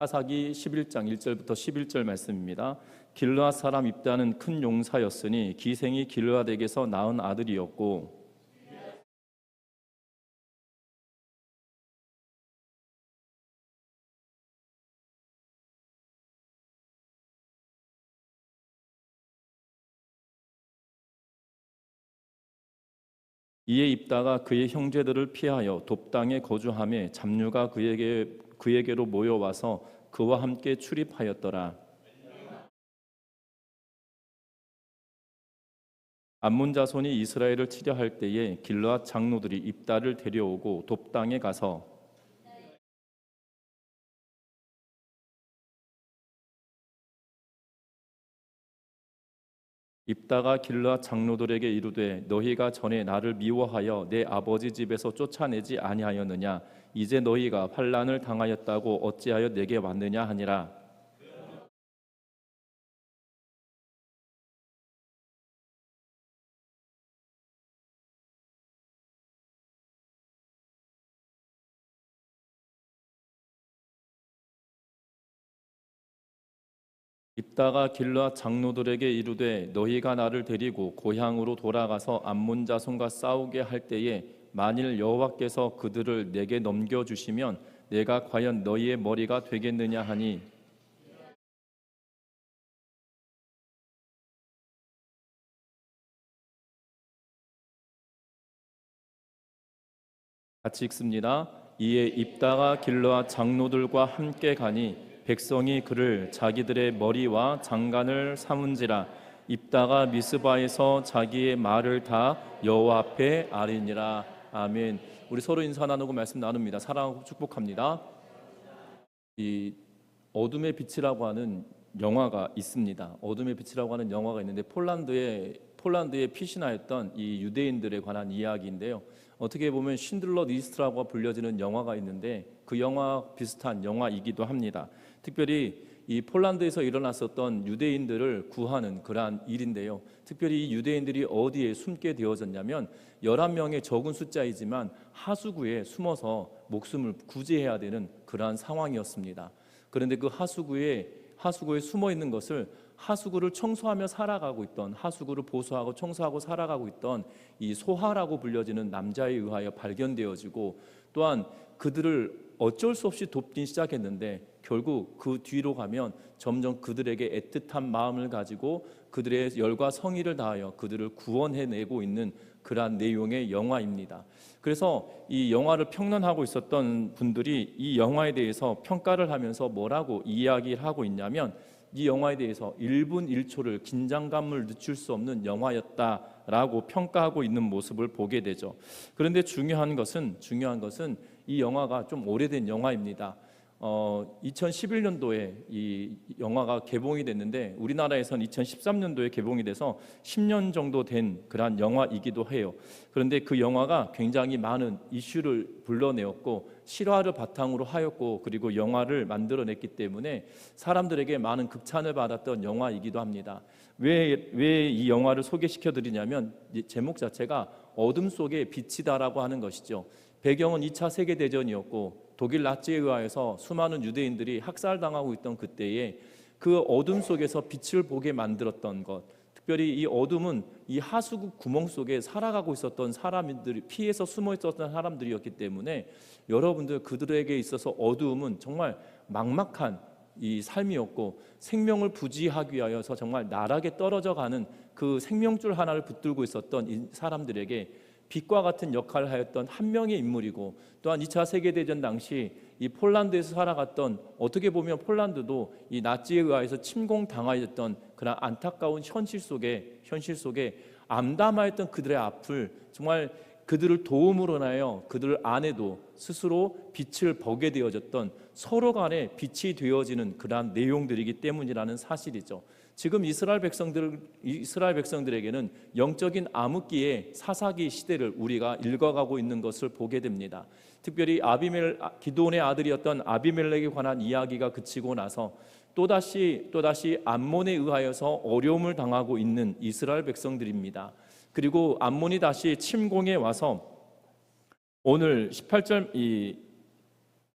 사사기 11장 1절부터 11절 말씀입니다. 길르앗 사람 입다는 큰 용사였으니 기생이 길르앗에게서 낳은 아들이었고 이에 입다가 그의 형제들을 피하여 돕당에 거주하며 잡류가 그에게로 모여와서 그와 함께 출입하였더라. 암몬 자손이 이스라엘을 치려 할 때에 길르앗 장로들이 입다를 데려오고 돕당에 가서 입다가 길르앗 장로들에게 이르되 너희가 전에 나를 미워하여 내 아버지 집에서 쫓아내지 아니하였느냐? 이제 너희가 환난을 당하였다고 어찌하여 내게 왔느냐 하니라. 입다가 길르앗 장로들에게 이르되 너희가 나를 데리고 고향으로 돌아가서 암몬 자손과 싸우게 할 때에 만일 여호와께서 그들을 내게 넘겨 주시면 내가 과연 너희의 머리가 되겠느냐 하니 같이 읽습니다. 이에 입다가 길르앗 장로들과 함께 가니 백성이 그를 자기들의 머리와 장관을 삼은지라. 입다가 미스바에서 자기의 말을 다 여호와 앞에 아뢰니라. 아멘. 우리 서로 인사 나누고 말씀 나눕니다. 사랑하고 축복합니다. 이 어둠의 빛이라고 하는 영화가 있습니다. 어둠의 빛이라고 하는 영화가 있는데 폴란드의 피신하였던 이 유대인들에 관한 이야기인데요. 어떻게 보면 쉰들러 리스트라고 불려지는 영화가 있는데 그 영화 비슷한 영화이기도 합니다. 특별히 이 폴란드에서 일어났었던 유대인들을 구하는 그러한 일인데요. 특별히 이 유대인들이 어디에 숨게 되어졌냐면 11명의 적은 숫자이지만 하수구에 숨어서 목숨을 구제해야 되는 그러한 상황이었습니다. 그런데 그 하수구에 숨어 있는 것을 하수구를 청소하며 살아가고 있던, 하수구를 보수하고 청소하고 살아가고 있던 이 소하라고 불려지는 남자에 의하여 발견되어지고, 또한 그들을 어쩔 수 없이 돕기 시작했는데 결국 그 뒤로 가면 점점 그들에게 애틋한 마음을 가지고 그들의 열과 성의를 다하여 그들을 구원해내고 있는 그러한 내용의 영화입니다. 그래서 이 영화를 평론하고 있었던 분들이 이 영화에 대해서 평가를 하면서 뭐라고 이야기를 하고 있냐면, 이 영화에 대해서 1분 1초를 긴장감을 늦출 수 없는 영화였다라고 평가하고 있는 모습을 보게 되죠. 그런데 중요한 것은 이 영화가 좀 오래된 영화입니다. 2011년도에 이 영화가 개봉이 됐는데 우리나라에선 2013년도에 개봉이 돼서 10년 정도 된 그러한 영화이기도 해요. 그런데 그 영화가 굉장히 많은 이슈를 불러내었고 실화를 바탕으로 하였고, 그리고 영화를 만들어냈기 때문에 사람들에게 많은 극찬을 받았던 영화이기도 합니다. 왜 이 영화를 소개시켜 드리냐면 제목 자체가 어둠 속에 빛이다라고 하는 것이죠. 배경은 2차 세계대전이었고 독일 나치에 의하여서 수많은 유대인들이 학살당하고 있던 그때에 그 어둠 속에서 빛을 보게 만들었던 것, 특별히 이 어둠은 이 하수구 구멍 속에 살아가고 있었던 사람들이, 피해서 숨어 있었던 사람들이었기 때문에 여러분들, 그들에게 있어서 어두움은 정말 막막한 이 삶이었고 생명을 부지하기 위하여서 정말 나락에 떨어져 가는 그 생명줄 하나를 붙들고 있었던 이 사람들에게 빛과 같은 역할을 하였던 한 명의 인물이고, 또한 2차 세계대전 당시 이 폴란드에서 살아갔던, 어떻게 보면 폴란드도 이 나치에 의해서 침공당하였던 그런 안타까운 현실 속에 암담하였던 그들의 앞을 정말 그들을 도움으로 인하여 그들 안에도 스스로 빛을 보게 되어졌던, 서로 간에 빛이 되어지는 그러한 내용들이기 때문이라는 사실이죠. 지금 이스라엘 백성들에게는 영적인 암흑기의 사사기 시대를 우리가 읽어가고 있는 것을 보게 됩니다. 특별히 기드온의 아들이었던 아비멜렉에 관한 이야기가 그치고 나서 또다시 암몬에 의하여서 어려움을 당하고 있는 이스라엘 백성들입니다. 그리고 암몬이 다시 침공해 와서 오늘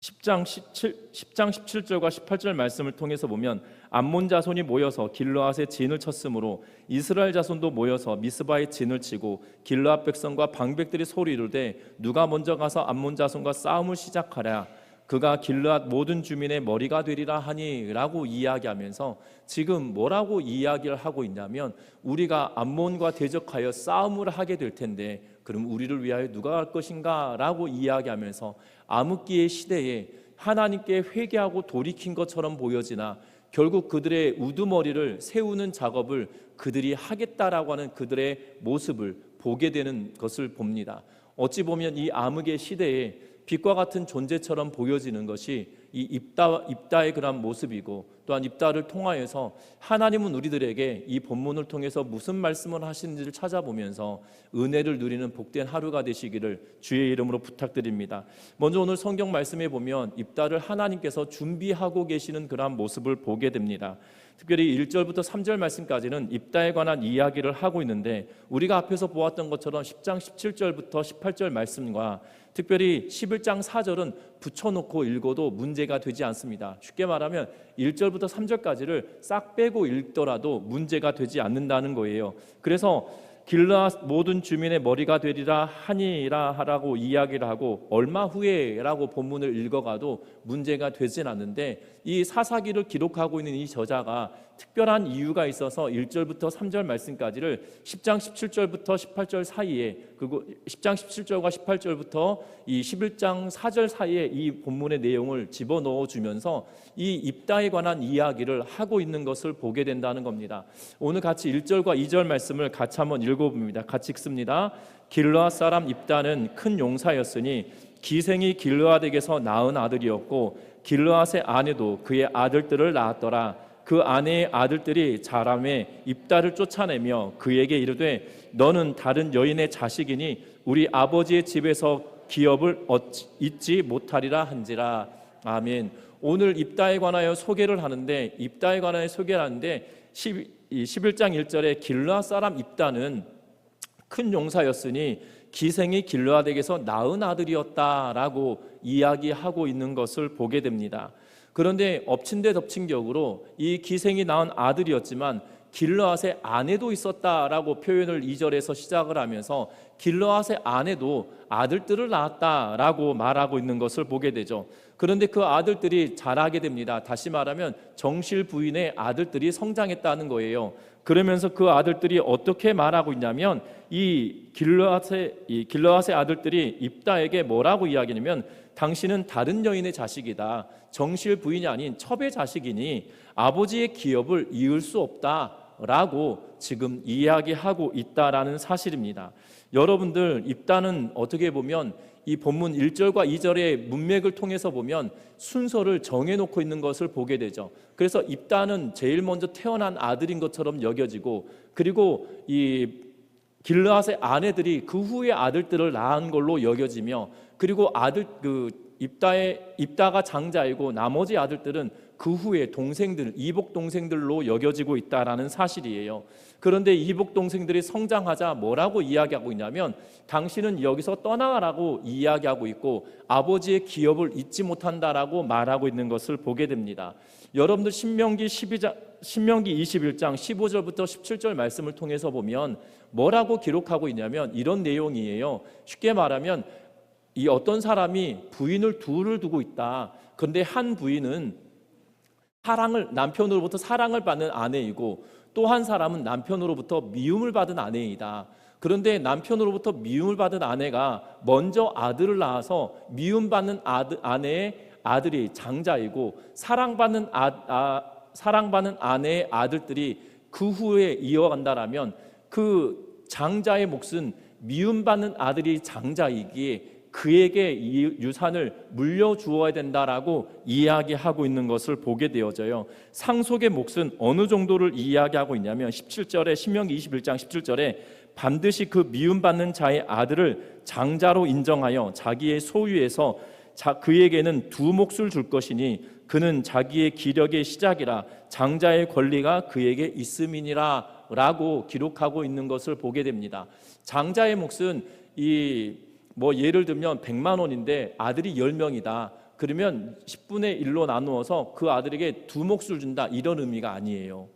10장 17절과 18절 말씀을 통해서 보면 암몬 자손이 모여서 길르앗에 진을 쳤으므로 이스라엘 자손도 모여서 미스바에 진을 치고 길르앗 백성과 방백들이 소리 이르되 누가 먼저 가서 암몬 자손과 싸움을 시작하랴 그가 길르앗 모든 주민의 머리가 되리라 하니라고 이야기하면서 지금 뭐라고 이야기를 하고 있냐면 우리가 암몬과 대적하여 싸움을 하게 될 텐데 그럼 우리를 위하여 누가 갈 것인가 라고 이야기하면서 암흑기의 시대에 하나님께 회개하고 돌이킨 것처럼 보여지나 결국 그들의 우두머리를 세우는 작업을 그들이 하겠다라고 하는 그들의 모습을 보게 되는 것을 봅니다. 어찌 보면 이 암흑의 시대에 빛과 같은 존재처럼 보여지는 것이 이 입다의 그런 모습이고 또한 입다를 통하여서 하나님은 우리들에게 이 본문을 통해서 무슨 말씀을 하시는지를 찾아보면서 은혜를 누리는 복된 하루가 되시기를 주의 이름으로 부탁드립니다. 먼저 오늘 성경 말씀에 보면 입다를 하나님께서 준비하고 계시는 그런 모습을 보게 됩니다. 특별히 1절부터 3절 말씀까지는 입다에 관한 이야기를 하고 있는데 우리가 앞에서 보았던 것처럼 10장 17절부터 18절 말씀과 특별히 11장 4절은 붙여놓고 읽어도 문제가 되지 않습니다. 쉽게 말하면 1절부터 3절까지를 싹 빼고 읽더라도 문제가 되지 않는다는 거예요. 그래서 길르앗 모든 주민의 머리가 되리라 하니라 하라고 이야기를 하고 얼마 후에라고 본문을 읽어가도 문제가 되진 않는데 이 사사기를 기록하고 있는 이 저자가 특별한 이유가 있어서 1절부터 3절 말씀까지를 10장 17절부터 18절 사이에 그리고 10장 17절과 18절부터 이 11장 4절 사이에 이 본문의 내용을 집어넣어 주면서 이 입다에 관한 이야기를 하고 있는 것을 보게 된다는 겁니다. 오늘 같이 1절과 2절 말씀을 같이 한번 읽어봅니다. 같이 읽습니다. 길르앗 사람 입다는 큰 용사였으니 기생이 길르앗에게서 낳은 아들이었고 길르앗의 아내도 그의 아들들을 낳았더라. 그 아내의 아들들이 자라매 입다를 쫓아내며 그에게 이르되 너는 다른 여인의 자식이니 우리 아버지의 집에서 기업을 잊지 못하리라 한지라. 아멘. 오늘 입다에 관하여 소개를 하는데 11장 1절에 길르앗 사람 입다는 큰 용사였으니 기생이 길르앗에게서 낳은 아들이었다라고 이야기하고 있는 것을 보게 됩니다. 그런데 엎친 데 덮친 격으로 이 기생이 낳은 아들이었지만 길르앗의 아내도 있었다라고 표현을 2절에서 시작을 하면서 길르앗의 아내도 아들들을 낳았다라고 말하고 있는 것을 보게 되죠. 그런데 그 아들들이 자라게 됩니다. 다시 말하면 정실 부인의 아들들이 성장했다는 거예요. 그러면서 그 아들들이 어떻게 말하고 있냐면 이 길르앗의 아들들이 입다에게 뭐라고 이야기하냐면 당신은 다른 여인의 자식이다. 정실 부인이 아닌 첩의 자식이니 아버지의 기업을 이을 수 없다라고 지금 이야기하고 있다라는 사실입니다. 여러분들 입다는 어떻게 보면 이 본문 1절과 2절의 문맥을 통해서 보면 순서를 정해놓고 있는 것을 보게 되죠. 그래서 입다는 제일 먼저 태어난 아들인 것처럼 여겨지고 그리고 이 길르앗의 아내들이 그 후에 아들들을 낳은 걸로 여겨지며 그리고 입다가 장자이고 나머지 아들들은 그 후에 동생들, 이복 동생들로 여겨지고 있다라는 사실이에요. 그런데 이복 동생들이 성장하자 뭐라고 이야기하고 있냐면 당신은 여기서 떠나가라고 이야기하고 있고 아버지의 기업을 잊지 못한다라고 말하고 있는 것을 보게 됩니다. 여러분들 신명기 21장 15절부터 17절 말씀을 통해서 보면 뭐라고 기록하고 있냐면 이런 내용이에요. 쉽게 말하면 이 어떤 사람이 부인을 둘을 두고 있다. 그런데 한 부인은 남편으로부터 사랑을 받는 아내이고 또 한 사람은 남편으로부터 미움을 받은 아내이다. 그런데 남편으로부터 미움을 받은 아내가 먼저 아들을 낳아서 미움받는 아내의 아들이 장자이고 사랑받는 아내의 아들들이 그 후에 이어간다라면 그 장자의 몫은 미움받는 아들이 장자이기에 그에게 이 유산을 물려주어야 된다라고 이야기하고 있는 것을 보게 되어져요. 상속의 몫은 어느 정도를 이야기하고 있냐면 17절에 신명기 21장 17절에 반드시 그 미움받는 자의 아들을 장자로 인정하여 자기의 소유에서 그에게는 두 몫을 줄 것이니 그는 자기의 기력의 시작이라 장자의 권리가 그에게 있음이니라 라고 기록하고 있는 것을 보게 됩니다. 장자의 몫은 예를 들면 100만 원인데 아들이 10명이다. 그러면 10분의 1로 나누어서 그 아들에게 두 몫을 준다, 이런 의미가 아니에요.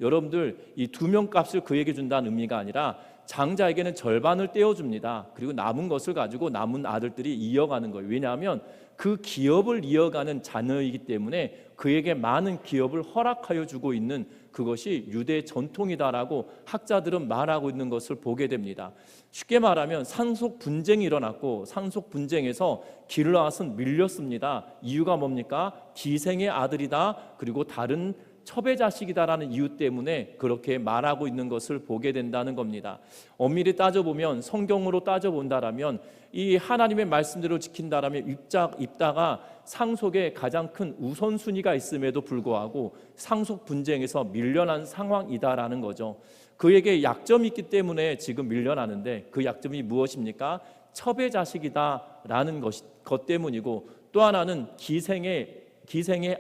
여러분들, 이 두 명 값을 그에게 준다는 의미가 아니라 장자에게는 절반을 떼어줍니다. 그리고 남은 것을 가지고 남은 아들들이 이어가는 거예요. 왜냐하면 그 기업을 이어가는 자녀이기 때문에 그에게 많은 기업을 허락하여 주고 있는, 그것이 유대 전통이다라고 학자들은 말하고 있는 것을 보게 됩니다. 쉽게 말하면 상속 분쟁이 일어났고, 상속 분쟁에서 길르앗은 밀렸습니다. 이유가 뭡니까? 기생의 아들이다, 그리고 다른 첩의 자식이다라는 이유 때문에 그렇게 말하고 있는 것을 보게 된다는 겁니다. 엄밀히 따져보면, 성경으로 따져본다라면, 이 하나님의 말씀대로 지킨다라면 입다가 상속에 가장 큰 우선순위가 있음에도 불구하고 상속 분쟁에서 밀려난 상황이다라는 거죠. 그에게 약점이 있기 때문에 지금 밀려나는데, 그 약점이 무엇입니까? 첩의 자식이다라는 것 때문이고, 또 하나는 기생의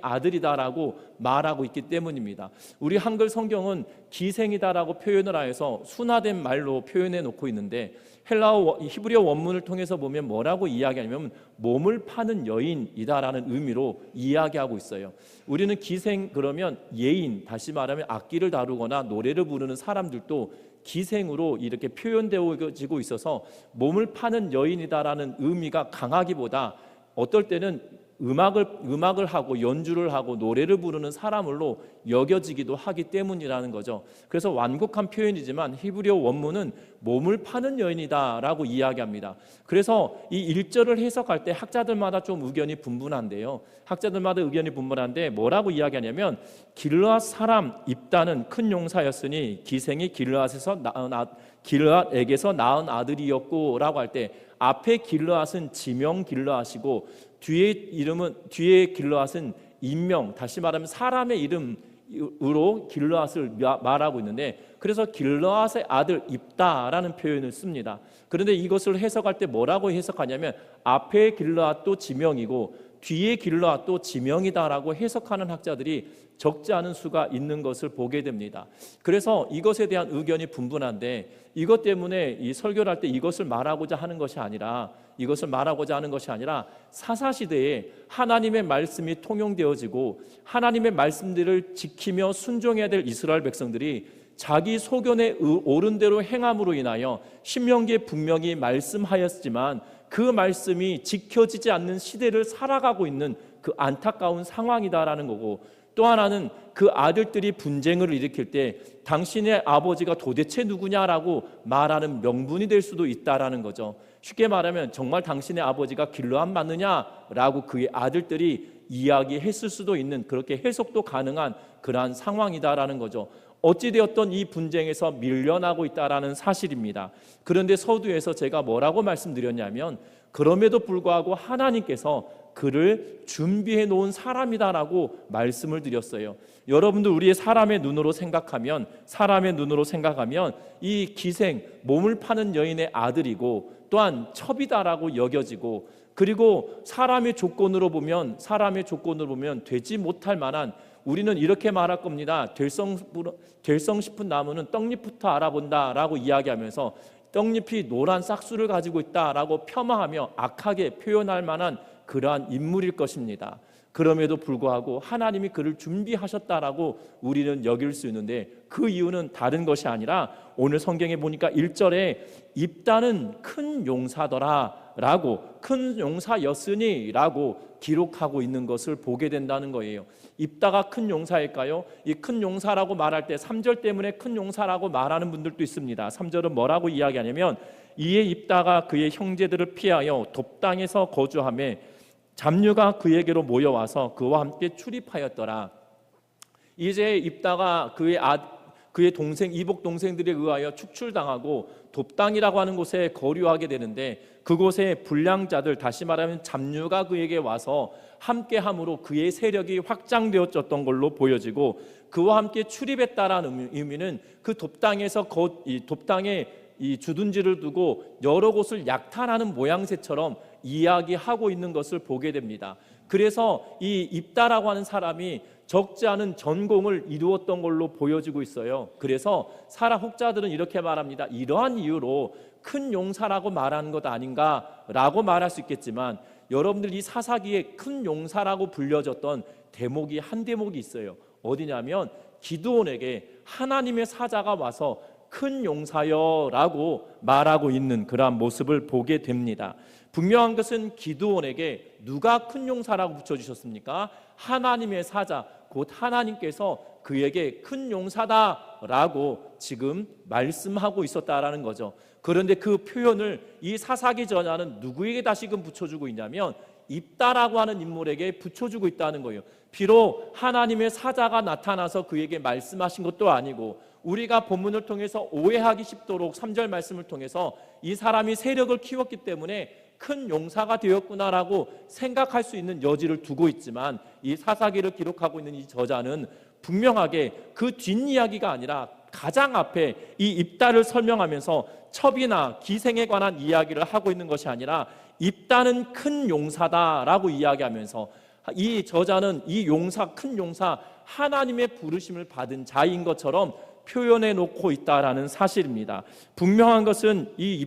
아들이다라고 말하고 있기 때문입니다. 우리 한글 성경은 기생이다라고 표현을 하여서 순화된 말로 표현해 놓고 있는데, 히브리어 원문을 통해서 보면 뭐라고 이야기하냐면 몸을 파는 여인이다라는 의미로 이야기하고 있어요. 우리는 기생 그러면 예인, 다시 말하면 악기를 다루거나 노래를 부르는 사람들도 기생으로 이렇게 표현되어지고 있어서 몸을 파는 여인이다라는 의미가 강하기보다 어떨 때는 음악을 하고 연주를 하고 노래를 부르는 사람으로 여겨지기도 하기 때문이라는 거죠. 그래서 완곡한 표현이지만 히브리어 원문은 몸을 파는 여인이다라고 이야기합니다. 그래서 이 1절을 해석할 때 학자들마다 좀 의견이 분분한데요. 뭐라고 이야기하냐면, 길르앗 사람 입다는 큰 용사였으니 기생이 길르앗에게서 낳은 아들이었고 라고 할 때, 앞에 길르앗은 지명 길르앗이고 뒤에 길르앗은 인명, 다시 말하면 사람의 이름으로 길르앗을 말하고 있는데, 그래서 길르앗의 아들 입다라는 표현을 씁니다. 그런데 이것을 해석할 때 뭐라고 해석하냐면, 앞에 길르앗도 지명이고 뒤에 길르앗도 지명이다라고 해석하는 학자들이 적지 않은 수가 있는 것을 보게 됩니다. 그래서 이것에 대한 의견이 분분한데, 이것 때문에 이 설교를 할 때 이것을 말하고자 하는 것이 아니라 사사시대에 하나님의 말씀이 통용되어지고 하나님의 말씀들을 지키며 순종해야 될 이스라엘 백성들이 자기 소견에 옳은 대로 행함으로 인하여 신명기에 분명히 말씀하였지만 그 말씀이 지켜지지 않는 시대를 살아가고 있는 그 안타까운 상황이다라는 거고, 또 하나는 그 아들들이 분쟁을 일으킬 때 당신의 아버지가 도대체 누구냐라고 말하는 명분이 될 수도 있다라는 거죠. 쉽게 말하면 정말 당신의 아버지가 길르앗 맞느냐라고 그의 아들들이 이야기했을 수도 있는, 그렇게 해석도 가능한 그러한 상황이다라는 거죠. 어찌되었던 이 분쟁에서 밀려나고 있다라는 사실입니다. 그런데 서두에서 제가 뭐라고 말씀드렸냐면, 그럼에도 불구하고 하나님께서 그를 준비해 놓은 사람이다라고 말씀을 드렸어요. 여러분들, 우리의 사람의 눈으로 생각하면 이 기생, 몸을 파는 여인의 아들이고 또한 첩이다라고 여겨지고, 그리고 사람의 조건으로 보면 되지 못할 만한, 우리는 이렇게 말할 겁니다. 될성 싶은 나무는 떡잎부터 알아본다라고 이야기하면서 떡잎이 노란 싹수를 가지고 있다라고 폄하하며 악하게 표현할 만한 그러한 인물일 것입니다. 그럼에도 불구하고 하나님이 그를 준비하셨다라고 우리는 여길 수 있는데, 그 이유는 다른 것이 아니라 오늘 성경에 보니까 1절에 입다는 큰 용사더라라고, 큰 용사였으니라고 기록하고 있는 것을 보게 된다는 거예요. 입다가 큰 용사일까요? 이 큰 용사라고 말할 때 3절 때문에 큰 용사라고 말하는 분들도 있습니다. 3절은 뭐라고 이야기하냐면, 이에 입다가 그의 형제들을 피하여 돕당에서 거주하며 잡류가 그에게로 모여와서 그와 함께 출입하였더라. 이제 입다가 그의 동생, 이복 동생들에 의하여 축출당하고 돕당이라고 하는 곳에 거류하게 되는데, 그곳에 불량자들, 다시 말하면 잡류가 그에게 와서 함께함으로 그의 세력이 확장되어졌던 걸로 보여지고, 그와 함께 출입했다라는 의미는 그 돕당에서 돕당에 이 주둔지를 두고 여러 곳을 약탈하는 모양새처럼 이야기하고 있는 것을 보게 됩니다. 그래서 이 입다라고 하는 사람이 적지 않은 전공을 이루었던 걸로 보여지고 있어요. 그래서 혹자들은 이렇게 말합니다. 이러한 이유로 큰 용사라고 말하는 것 아닌가라고 말할 수 있겠지만, 여러분들 이 사사기에 큰 용사라고 불려졌던 대목이 한 대목이 있어요. 어디냐면 기드온에게 하나님의 사자가 와서 큰 용사여 라고 말하고 있는 그러한 모습을 보게 됩니다. 분명한 것은 기드온에게 누가 큰 용사라고 붙여주셨습니까? 하나님의 사자, 곧 하나님께서 그에게 큰 용사다라고 지금 말씀하고 있었다라는 거죠. 그런데 그 표현을 이 사사기 저자는 누구에게 다시금 붙여주고 있냐면 입다라고 하는 인물에게 붙여주고 있다는 거예요. 비록 하나님의 사자가 나타나서 그에게 말씀하신 것도 아니고, 우리가 본문을 통해서 오해하기 쉽도록 3절 말씀을 통해서 이 사람이 세력을 키웠기 때문에 큰 용사가 되었구나라고 생각할 수 있는 여지를 두고 있지만, 이 사사기를 기록하고 있는 이 저자는 분명하게 그 뒷이야기가 아니라 가장 앞에 이 입다를 설명하면서 첩이나 기생에 관한 이야기를 하고 있는 것이 아니라 입다는 큰 용사다라고 이야기하면서 이 저자는 이 용사, 큰 용사, 하나님의 부르심을 받은 자인 것처럼 표현해 놓고 있다라는 사실입니다. 분명한 것은 이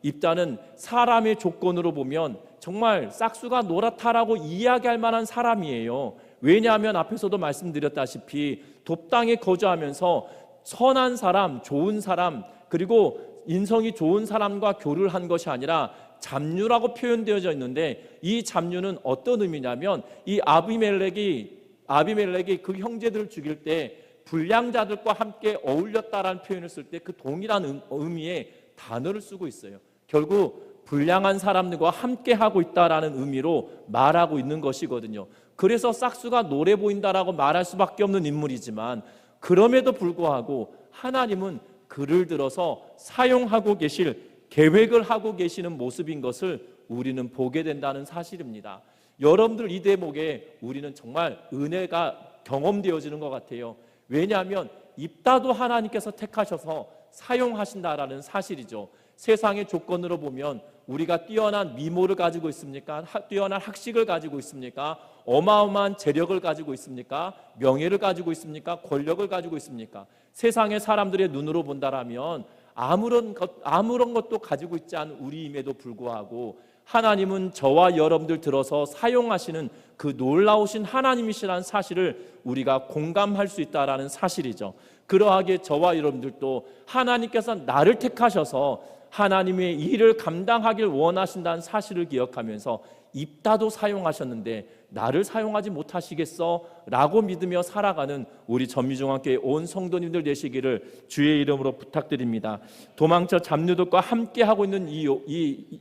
입다는 사람의 조건으로 보면 정말 싹수가 노랗다라고 이야기할 만한 사람이에요. 왜냐하면 앞에서도 말씀드렸다시피 돕당에 거주하면서 선한 사람, 좋은 사람, 그리고 인성이 좋은 사람과 교류를 한 것이 아니라 잡류라고 표현되어져 있는데, 이 잡류는 어떤 의미냐면 이 아비멜렉이 그 형제들을 죽일 때 불량자들과 함께 어울렸다라는 표현을 쓸 때 그 동일한 의미의 단어를 쓰고 있어요. 결국 불량한 사람들과 함께 하고 있다라는 의미로 말하고 있는 것이거든요. 그래서 싹수가 노래 보인다라고 말할 수밖에 없는 인물이지만, 그럼에도 불구하고 하나님은 그를 들어서 사용하고 계실, 계획을 하고 계시는 모습인 것을 우리는 보게 된다는 사실입니다. 여러분들 이 대목에 우리는 정말 은혜가 경험되어지는 것 같아요. 왜냐하면 입다도 하나님께서 택하셔서 사용하신다라는 사실이죠. 세상의 조건으로 보면 우리가 뛰어난 미모를 가지고 있습니까? 뛰어난 학식을 가지고 있습니까? 어마어마한 재력을 가지고 있습니까? 명예를 가지고 있습니까? 권력을 가지고 있습니까? 세상의 사람들의 눈으로 본다라면 아무런 것도 가지고 있지 않은 우리임에도 불구하고 하나님은 저와 여러분들 들어서 사용하시는 그 놀라우신 하나님이시라는 사실을 우리가 공감할 수 있다라는 사실이죠. 그러하게 저와 여러분들도 하나님께서 나를 택하셔서 하나님의 일을 감당하길 원하신다는 사실을 기억하면서 입다도 사용하셨는데 나를 사용하지 못하시겠어? 라고 믿으며 살아가는 우리 전미중앙교회 온 성도님들 되시기를 주의 이름으로 부탁드립니다. 도망쳐 잡류들과 함께 하고 있는 이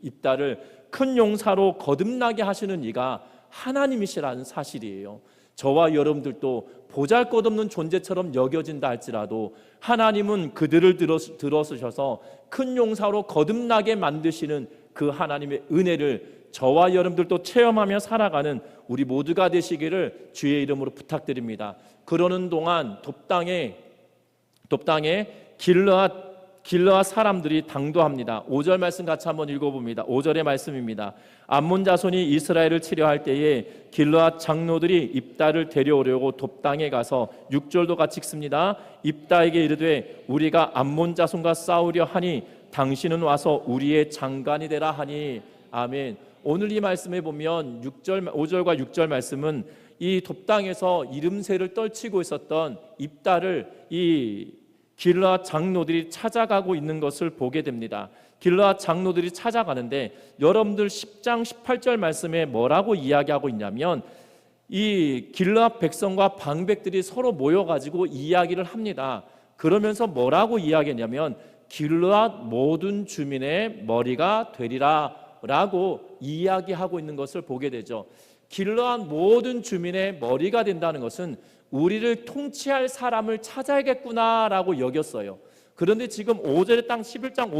입다를 큰 용사로 거듭나게 하시는 이가 하나님이시라는 사실이에요. 저와 여러분들도 보잘것없는 존재처럼 여겨진다 할지라도 하나님은 그들을 들어서셔서 큰 용사로 거듭나게 만드시는 그 하나님의 은혜를 저와 여러분들도 체험하며 살아가는 우리 모두가 되시기를 주의 이름으로 부탁드립니다. 그러는 동안 돕당에 길르앗 사람들이 당도합니다. 5절 말씀 같이 한번 읽어봅니다. 5절의 말씀입니다. 암몬 자손이 이스라엘을 치려할 때에 길르앗 장로들이 입다를 데려오려고 돕당에 가서 6절도 같이 읽습니다. 입다에게 이르되 우리가 암몬 자손과 싸우려 하니 당신은 와서 우리의 장관이 되라 하니. 아멘. 오늘 이 말씀에 보면 5절과 6절 말씀은 이 돕당에서 이름새를 떨치고 있었던 입다를 이 길르앗 장로들이 찾아가고 있는 것을 보게 됩니다. 길르앗 장로들이 찾아가는데 여러분들 10장 18절 말씀에 뭐라고 이야기하고 있냐면 이 길르앗 백성과 방백들이 서로 모여가지고 이야기를 합니다. 그러면서 뭐라고 이야기했냐면 길르앗 모든 주민의 머리가 되리라 라고 이야기하고 있는 것을 보게 되죠. 길르앗 모든 주민의 머리가 된다는 것은 우리를 통치할 사람을 찾아야겠구나라고 여겼어요. 그런데 지금 5절의 땅 11장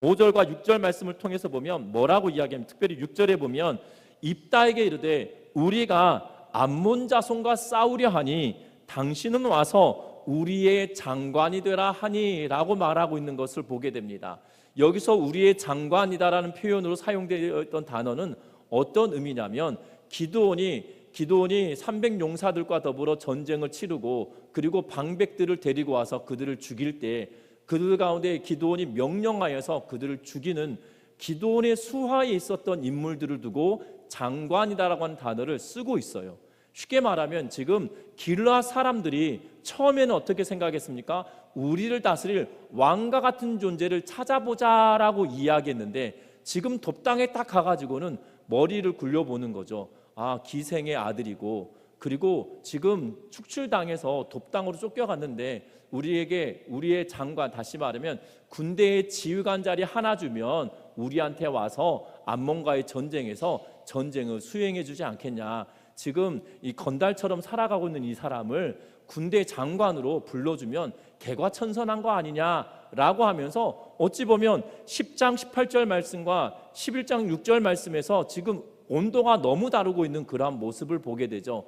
5절과 6절 말씀을 통해서 보면 뭐라고 이야기하면, 특별히 6절에 보면 입다에게 이르되 우리가 암몬 자손과 싸우려 하니 당신은 와서 우리의 장관이 되라 하니 라고 말하고 있는 것을 보게 됩니다. 여기서 우리의 장관이다라는 표현으로 사용되었던 단어는 어떤 의미냐면 기드온이 300용사들과 더불어 전쟁을 치르고 그리고 방백들을 데리고 와서 그들을 죽일 때 그들 가운데 기드온이 명령하여서 그들을 죽이는 기드온의 수하에 있었던 인물들을 두고 장관이다라고 하는 단어를 쓰고 있어요. 쉽게 말하면 지금 길르앗 사람들이 처음에는 어떻게 생각했습니까? 우리를 다스릴 왕과 같은 존재를 찾아보자라고 이야기했는데 지금 돕당에 딱 가가지고는 머리를 굴려보는 거죠. 아, 기생의 아들이고, 그리고 지금 축출당해서 돕당으로 쫓겨갔는데 우리의 장관, 다시 말하면 군대의 지휘관 자리 하나 주면 우리한테 와서 암몬과의 전쟁에서 전쟁을 수행해 주지 않겠냐. 지금 이 건달처럼 살아가고 있는 이 사람을 군대 장관으로 불러주면 개과천선한 거 아니냐라고 하면서 어찌 보면 10장 18절 말씀과 11장 6절 말씀에서 지금 온도가 너무 다르고 있는 그러한 모습을 보게 되죠.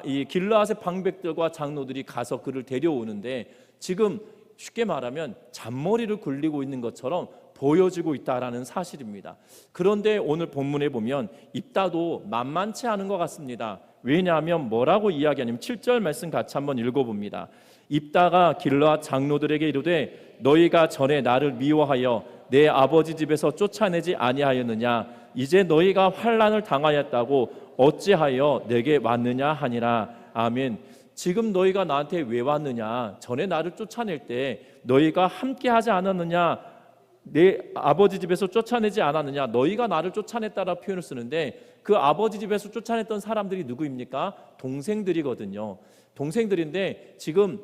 이 길르앗의 방백들과 장로들이 가서 그를 데려오는데 지금 쉽게 말하면 잔머리를 굴리고 있는 것처럼 보여지고 있다라는 사실입니다. 그런데 오늘 본문에 보면 입다도 만만치 않은 것 같습니다. 왜냐하면 뭐라고 이야기하냐면 7절 말씀 같이 한번 읽어봅니다. 입다가 길르앗 장로들에게 이르되 너희가 전에 나를 미워하여 내 아버지 집에서 쫓아내지 아니하였느냐? 이제 너희가 환난을 당하였다고 어찌하여 내게 왔느냐 하니라. 아멘. 지금 너희가 나한테 왜 왔느냐? 전에 나를 쫓아낼 때 너희가 함께 하지 않았느냐? 내 아버지 집에서 쫓아내지 않았느냐? 너희가 나를 쫓아냈다라고 표현을 쓰는데 그 아버지 집에서 쫓아냈던 사람들이 누구입니까? 동생들이거든요. 동생들인데 지금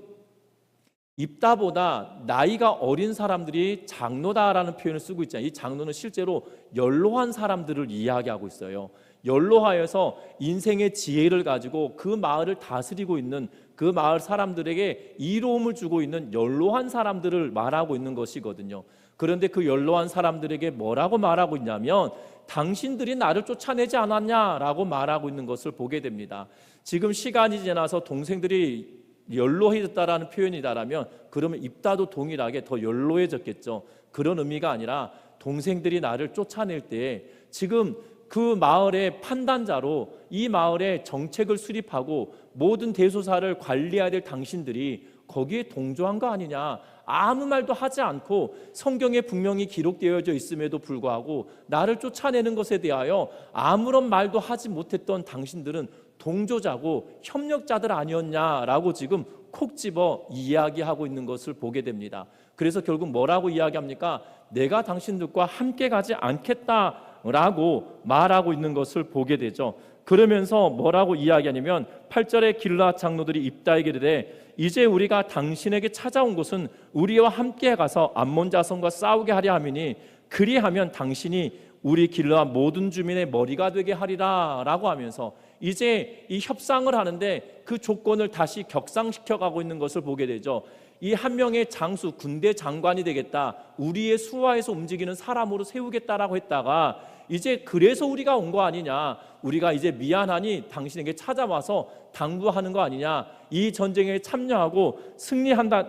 입다보다 나이가 어린 사람들이 장로다라는 표현을 쓰고 있잖아요. 이 장로는 실제로 연로한 사람들을 이야기하고 있어요. 연로하여서 인생의 지혜를 가지고 그 마을을 다스리고 있는, 그 마을 사람들에게 이로움을 주고 있는 연로한 사람들을 말하고 있는 것이거든요. 그런데 그 연로한 사람들에게 뭐라고 말하고 있냐면 당신들이 나를 쫓아내지 않았냐라고 말하고 있는 것을 보게 됩니다. 지금 시간이 지나서 동생들이 연로해졌다라는 표현이다라면 그러면 입다도 동일하게 더 연로해졌겠죠. 그런 의미가 아니라 동생들이 나를 쫓아낼 때 지금 그 마을의 판단자로 이 마을의 정책을 수립하고 모든 대소사를 관리해야 될 당신들이 거기에 동조한 거 아니냐. 아무 말도 하지 않고 성경에 분명히 기록되어져 있음에도 불구하고 나를 쫓아내는 것에 대하여 아무런 말도 하지 못했던 당신들은 동조자고 협력자들 아니었냐라고 지금 콕 집어 이야기하고 있는 것을 보게 됩니다. 그래서 결국 뭐라고 이야기합니까? 내가 당신들과 함께 가지 않겠다라고 말하고 있는 것을 보게 되죠. 그러면서 뭐라고 이야기하냐면 8절에 길르앗 장로들이 입다에게 이르되 이제 우리가 당신에게 찾아온 것은 우리와 함께 가서 암몬 자손과 싸우게 하려 함이니 그리하면 당신이 우리 길르앗 모든 주민의 머리가 되게 하리라 라고 하면서 이제 이 협상을 하는데 그 조건을 다시 격상시켜 가고 있는 것을 보게 되죠. 이 한 명의 장수, 군대 장관이 되겠다, 우리의 수하에서 움직이는 사람으로 세우겠다라고 했다가 이제 그래서 우리가 온 거 아니냐, 우리가 이제 미안하니 당신에게 찾아와서 당부하는 거 아니냐, 이 전쟁에 참여하고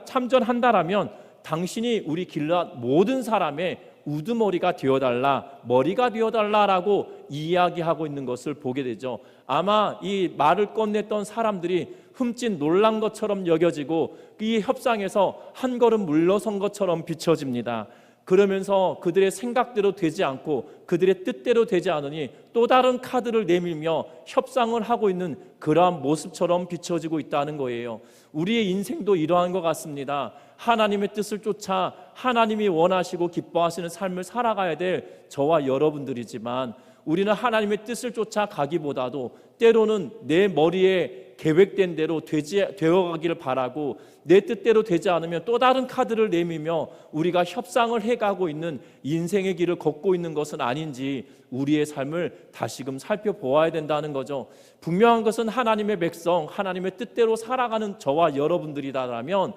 참전한다라면 당신이 우리 길르앗 모든 사람의 우두머리가 되어달라, 머리가 되어달라라고 이야기하고 있는 것을 보게 되죠. 아마 이 말을 꺼냈던 사람들이 흠칫 놀란 것처럼 여겨지고 이 협상에서 한 걸음 물러선 것처럼 비춰집니다. 그러면서 그들의 생각대로 되지 않고 그들의 뜻대로 되지 않으니 또 다른 카드를 내밀며 협상을 하고 있는 그러한 모습처럼 비춰지고 있다는 거예요. 우리의 인생도 이러한 것 같습니다. 하나님의 뜻을 쫓아 하나님이 원하시고 기뻐하시는 삶을 살아가야 될 저와 여러분들이지만 우리는 하나님의 뜻을 쫓아 가기보다도 때로는 내 머리에 계획된 대로 되어가기를 바라고 내 뜻대로 되지 않으면 또 다른 카드를 내밀며 우리가 협상을 해가고 있는 인생의 길을 걷고 있는 것은 아닌지 우리의 삶을 다시금 살펴보아야 된다는 거죠. 분명한 것은 하나님의 백성, 하나님의 뜻대로 살아가는 저와 여러분들이라면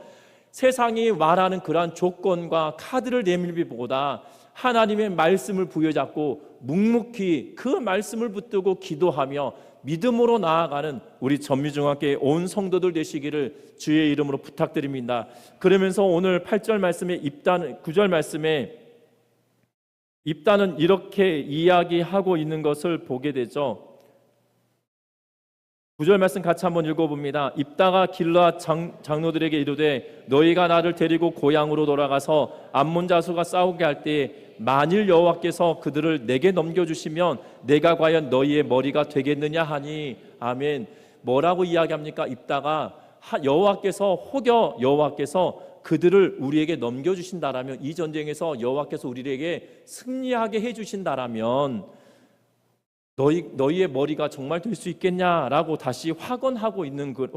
세상이 말하는 그러한 조건과 카드를 내밀기보다 하나님의 말씀을 부여잡고 묵묵히 그 말씀을 붙들고 기도하며 믿음으로 나아가는 우리 전미중학교의 온 성도들 되시기를 주의 이름으로 부탁드립니다. 그러면서 오늘 8절 말씀에 9절 말씀에 입다는 이렇게 이야기하고 있는 것을 보게 되죠. 9절 말씀 같이 한번 읽어봅니다. 입다가 길르앗 장로들에게 이르되 너희가 나를 데리고 고향으로 돌아가서 암몬 자손과 싸우게 할 때 만일 여호와께서 그들을 내게 넘겨주시면 내가 과연 너희의 머리가 되겠느냐 하니. 아멘. 뭐라고 이야기합니까? 입다가 여호와께서 그들을 우리에게 넘겨주신다라면, 이 전쟁에서 여호와께서 우리에게 승리하게 해주신다라면 너희의 머리가 정말 될 수 있겠냐라고 다시 확언하고 있는 그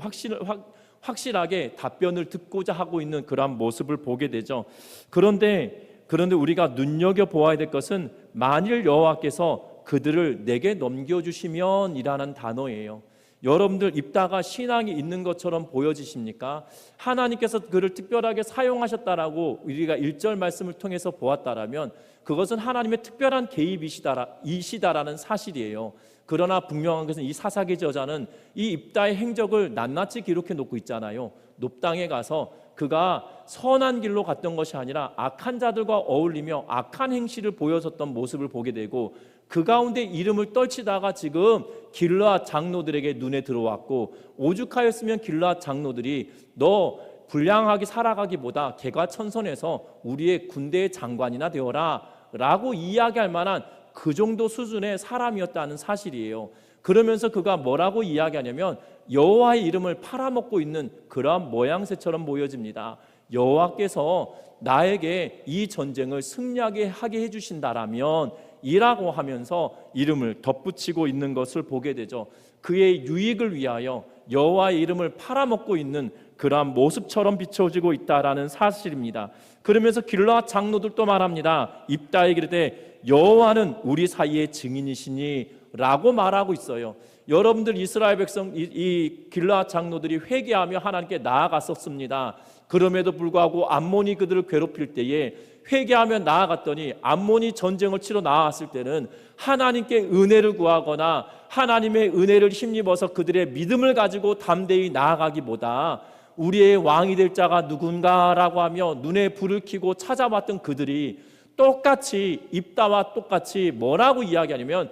확실하게 답변을 듣고자 하고 있는 그러한 모습을 보게 되죠. 그런데 우리가 눈여겨보아야 될 것은 만일 여호와께서 그들을 내게 넘겨주시면 이라는 단어예요. 여러분들 입다가 신앙이 있는 것처럼 보여지십니까? 하나님께서 그를 특별하게 사용하셨다라고 우리가 1절 말씀을 통해서 보았다라면 그것은 하나님의 특별한 개입이시다라는 사실이에요. 그러나 분명한 것은 이 사사기 저자는 이 입다의 행적을 낱낱이 기록해 놓고 있잖아요. 높당에 가서 그가 선한 길로 갔던 것이 아니라 악한 자들과 어울리며 악한 행실을 보여줬던 모습을 보게 되고, 그 가운데 이름을 떨치다가 지금 길르앗 장로들에게 눈에 들어왔고, 오죽하였으면 길르앗 장로들이 너 불량하게 살아가기보다 개과천선해서 우리의 군대의 장관이나 되어라 라고 이야기할 만한 그 정도 수준의 사람이었다는 사실이에요. 그러면서 그가 뭐라고 이야기하냐면 여호와의 이름을 팔아먹고 있는 그러한 모양새처럼 보여집니다. 여호와께서 나에게 이 전쟁을 승리하게 하게 해주신다라면 이라고 하면서 이름을 덧붙이고 있는 것을 보게 되죠. 그의 유익을 위하여 여호와의 이름을 팔아먹고 있는 그러한 모습처럼 비춰지고 있다라는 사실입니다. 그러면서 길르앗 장로들도 말합니다. 입다에 이르되 여호와는 우리 사이의 증인이시니 라고 말하고 있어요. 여러분들 이스라엘 백성 이 길르앗 장로들이 회개하며 하나님께 나아갔었습니다. 그럼에도 불구하고 암몬이 그들을 괴롭힐 때에 회개하며 나아갔더니 암몬이 전쟁을 치러 나왔을 때는 하나님께 은혜를 구하거나 하나님의 은혜를 힘입어서 그들의 믿음을 가지고 담대히 나아가기보다 우리의 왕이 될 자가 누군가라고 하며 눈에 불을 켜고 찾아봤던 그들이 똑같이 입다와 똑같이 뭐라고 이야기하냐면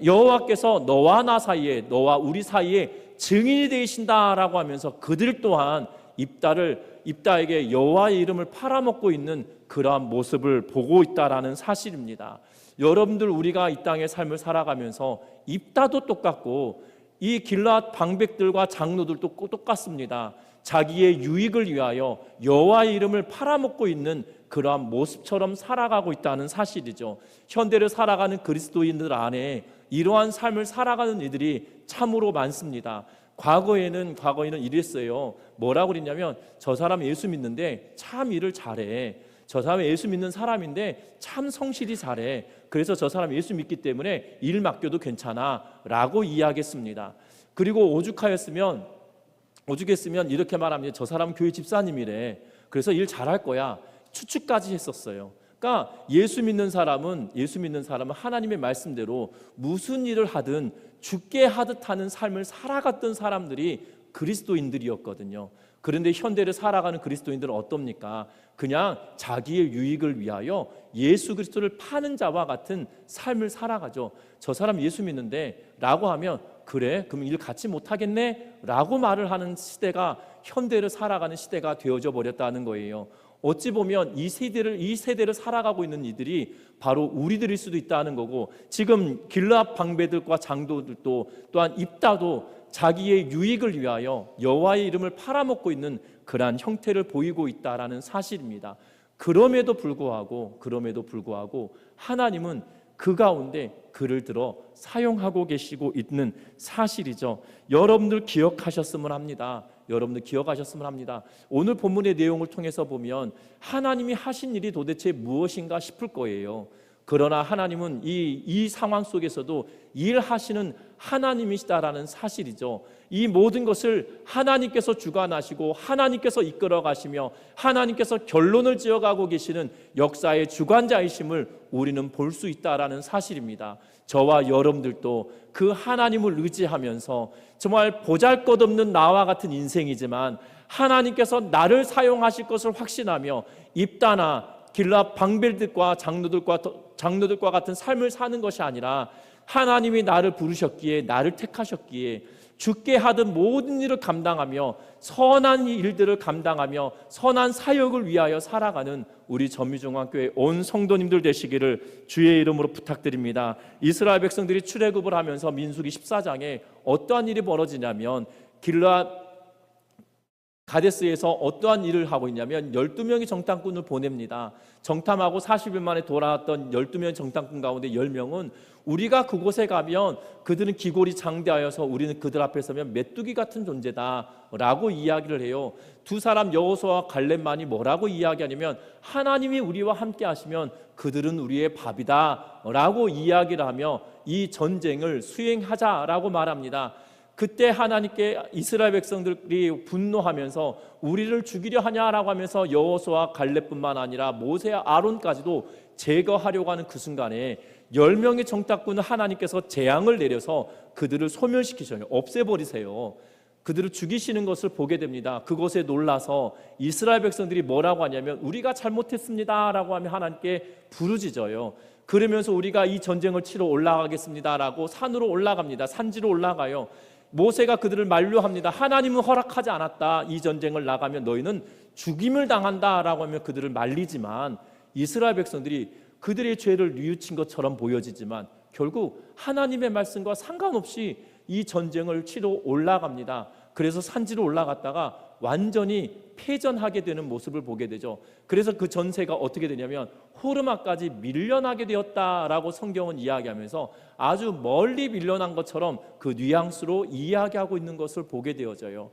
여호와께서 너와 나 사이에, 너와 우리 사이에 증인이 되신다라고 하면서 그들 또한 입다에게 여호와의 이름을 팔아먹고 있는 그러한 모습을 보고 있다라는 사실입니다. 여러분들, 우리가 이 땅의 삶을 살아가면서 입다도 똑같고 이 길르앗 방백들과 장로들도 똑같습니다. 자기의 유익을 위하여 여호와의 이름을 팔아먹고 있는 그러한 모습처럼 살아가고 있다는 사실이죠. 현대를 살아가는 그리스도인들 안에 이러한 삶을 살아가는 이들이 참으로 많습니다. 과거에는 이랬어요. 뭐라고 그랬냐면 저 사람 예수 믿는데 참 일을 잘해. 저 사람 예수 믿는 사람인데 참 성실히 잘해. 그래서 저 사람 예수 믿기 때문에 일 맡겨도 괜찮아 라고 이야기했습니다. 그리고 오죽했으면 이렇게 말합니다. 저 사람 교회 집사님이래. 그래서 일 잘할 거야. 추측까지 했었어요. 그러니까 예수 믿는 사람은 하나님의 말씀대로 무슨 일을 하든 죽게 하듯 하는 삶을 살아갔던 사람들이 그리스도인들이었거든요. 그런데 현대를 살아가는 그리스도인들은 어떻습니까? 그냥 자기의 유익을 위하여 예수 그리스도를 파는 자와 같은 삶을 살아가죠. 저 사람 예수 믿는데 라고 하면 그래? 그럼 일 같이 못하겠네? 라고 말을 하는 시대가 현대를 살아가는 시대가 되어져 버렸다는 거예요. 어찌 보면 이 세대를 살아가고 있는 이들이 바로 우리들일 수도 있다는 거고, 지금 길르앗 방배들과 장로들도 또한 입다도 자기의 유익을 위하여 여호와의 이름을 팔아먹고 있는 그러한 형태를 보이고 있다라는 사실입니다. 그럼에도 불구하고 하나님은 그 가운데 그를 들어 사용하고 계시고 있는 사실이죠. 여러분들 기억하셨으면 합니다. 오늘 본문의 내용을 통해서 보면 하나님이 하신 일이 도대체 무엇인가 싶을 거예요. 그러나 하나님은 이 상황 속에서도 일하시는 하나님이시다라는 사실이죠. 이 모든 것을 하나님께서 주관하시고 하나님께서 이끌어 가시며 하나님께서 결론을 지어가고 계시는 역사의 주관자이심을 우리는 볼 수 있다라는 사실입니다. 저와 여러분들도 그 하나님을 의지하면서 정말 보잘것없는 나와 같은 인생이지만 하나님께서 나를 사용하실 것을 확신하며 입다나 길르앗 방벨들과 장로들과 같은 삶을 사는 것이 아니라 하나님이 나를 부르셨기에, 나를 택하셨기에 죽게 하던 모든 일을 감당하며 선한 일들을 감당하며 선한 사역을 위하여 살아가는 우리 전미중앙교회 온 성도님들 되시기를 주의 이름으로 부탁드립니다. 이스라엘 백성들이 출애굽을 하면서 민수기 14장에 어떠한 일이 벌어지냐면 길르앗 가데스에서 어떠한 일을 하고 있냐면 12명의 정탐꾼을 보냅니다. 정탐하고 40일 만에 돌아왔던 12명의 정탐꾼 가운데 10명은 우리가 그곳에 가면 그들은 기골이 장대하여서 우리는 그들 앞에 서면 메뚜기 같은 존재다 라고 이야기를 해요. 두 사람 여호수아와 갈렙만이 뭐라고 이야기하냐면 하나님이 우리와 함께 하시면 그들은 우리의 밥이다 라고 이야기를 하며 이 전쟁을 수행하자라고 말합니다. 그때 하나님께 이스라엘 백성들이 분노하면서 우리를 죽이려 하냐라고 하면서 여호수아와 갈렙뿐만 아니라 모세와 아론까지도 제거하려고 하는 그 순간에 10명의 정탐꾼을 하나님께서 재앙을 내려서 그들을 소멸시키셔요. 없애버리세요. 그들을 죽이시는 것을 보게 됩니다. 그것에 놀라서 이스라엘 백성들이 뭐라고 하냐면 우리가 잘못했습니다 라고 하면 하나님께 부르짖어요. 그러면서 우리가 이 전쟁을 치러 올라가겠습니다 라고 산으로 올라갑니다. 산지로 올라가요. 모세가 그들을 만류합니다. 하나님은 허락하지 않았다. 이 전쟁을 나가면 너희는 죽임을 당한다 라고 하며 그들을 말리지만 이스라엘 백성들이 그들의 죄를 뉘우친 것처럼 보여지지만 결국 하나님의 말씀과 상관없이 이 전쟁을 치러 올라갑니다. 그래서 산지로 올라갔다가 완전히 패전하게 되는 모습을 보게 되죠. 그래서 그 전세가 어떻게 되냐면 호르마까지 밀려나게 되었다라고 성경은 이야기하면서 아주 멀리 밀려난 것처럼 그 뉘앙스로 이야기하고 있는 것을 보게 되어져요.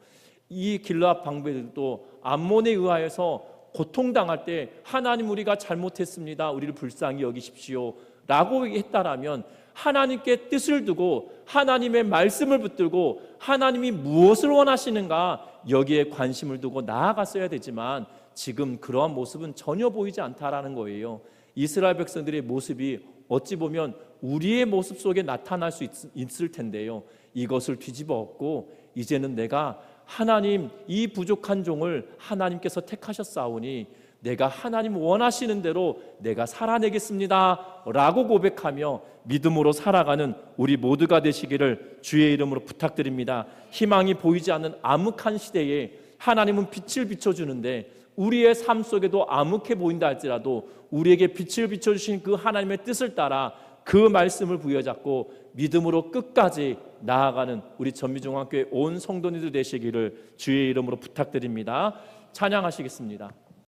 이 길르앗 방배들도 암몬에 의하여서 고통당할 때 하나님 우리가 잘못했습니다. 우리를 불쌍히 여기십시오 라고 했다라면 하나님께 뜻을 두고 하나님의 말씀을 붙들고 하나님이 무엇을 원하시는가 여기에 관심을 두고 나아갔어야 되지만 지금 그러한 모습은 전혀 보이지 않다라는 거예요. 이스라엘 백성들의 모습이 어찌 보면 우리의 모습 속에 나타날 수 있을 텐데요. 이것을 뒤집어 엎고 이제는 내가 하나님 이 부족한 종을 하나님께서 택하셨사오니 내가 하나님 원하시는 대로 내가 살아내겠습니다 라고 고백하며 믿음으로 살아가는 우리 모두가 되시기를 주의 이름으로 부탁드립니다. 희망이 보이지 않는 암흑한 시대에 하나님은 빛을 비춰주는데 우리의 삶 속에도 암흑해 보인다 할지라도 우리에게 빛을 비춰주신 그 하나님의 뜻을 따라 그 말씀을 부여잡고 믿음으로 끝까지 나아가는 우리 전미중앙교회 온 성도님들 되시기를 주의 이름으로 부탁드립니다. 찬양하시겠습니다.